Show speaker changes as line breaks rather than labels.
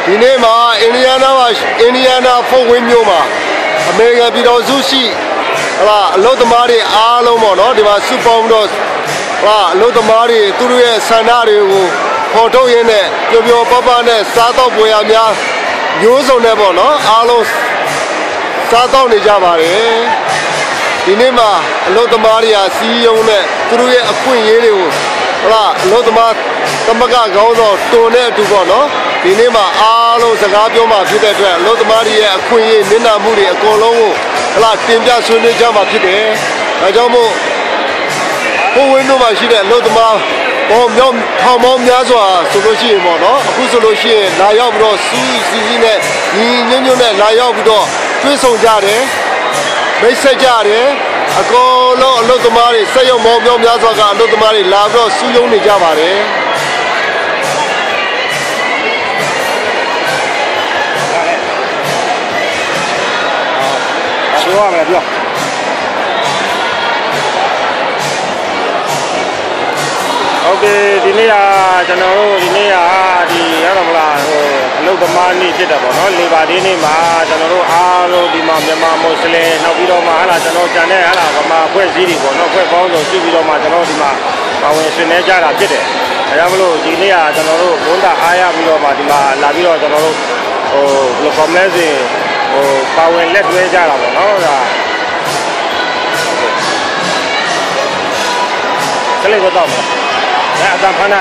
ဒီနေ့မှာအင်ဒီယာနာဖို့ဝင်းမြို့မှာအမေရိကန်ပြည်တော်စုရှိအလုပ်သမားတွေအားလုံးပေါ့နော်ဒီမှာစုပေါင်းတော့အလုပ်သမားတွေသူတို့ရဲ့ဆန္ဒတွေကိုဖော်ထုတ်ရင်းနဲ့ပျော်ပျော်ပါးပါးနဲ့စားတော့ပွဲရများမျိုးစုံနဲ့ပေါ့နော်အားလုံးစားတော့နေကြပါတယ်ဒီနေ့မှာအလုပ်သမားတွေကစီးရုံးနဲ့သူတို့ရဲ့အခွင့်အရေးတွေကိုအလုပ်သမားသမဂ္ဂခေါင်းဆောင်တွန်တဲ့အတူပေါ့နော်ဒီနေ့မှာအားလုံးစကားပြောမှဖြစ်တဲ့အတွက်အလုပ်သမားတွေရဲ့အခွင့်အရေးနစ်နာမှုတွေအကုန်လုံးကိုတင်ပြဆွေးနွေးကြမှာဖြစ်တယ်။ဒါကြောင့်မို့ဖို့ဝင်းတို့မှာရှိတဲ့အလုပ်သမားမြောက်ထောင်ပေါင်းများစွာဆိုလို့ရှိရင်ပေါ့နော်အခုဆိုလို့ရှိရင်လာရောက်ပြီးတော့စီးနဲ့ညီညွတ်ညွတ်နဲ့လာရောက်ပြီးတော့တွဲဆုံကြတယ်မိတ်ဆက်ကြတယ်အကုန်လုံးအလုပ်သမားတွေစက်ရုံပေါင်းများစွာကအလုပ်သမားတွေလာပြီးတော့စုယုံနေကြပါတယ်ပြောရမယ်ပြော
ဟုတ်ကဲ့ဒီနေ့ကကျွန်တော်တို့ဒီနေ့ကဒီရတော့မလားအလုပ်သမားနေ့ဖြစ်တယ်ပေါ့နော်လေဘာဒေးနေ့မှာကျွန်တော်တို့အားလုံးဒီမှာမြန်မာမွတ်စလင်နောက်ပြီးတော့မှကျွန်တော်ကြံတဲ့ဗမာအဖွဲ့အစည်းတွေပေါ့နော်အဖွဲ့ပေါင်းစုံရှိပြီးတော့မှကျွန်တော်ဒီမှာပါဝင်ဆွေးနွေးကြတာဖြစ်တယ်ဒါကြောင့်မလို့ဒီနေ့ကကျွန်တော်တို့ဘုန်းတာအားရပြီးတော့မှဒီမှာလာပြီးတော့ကျွန်တော်တို့ဘယ်လို comment စဉ်ပါဝင်လက်တွဲကြတာပေါ့နော်ဒါကလေးကတော့အတန်ဖမ်းတာ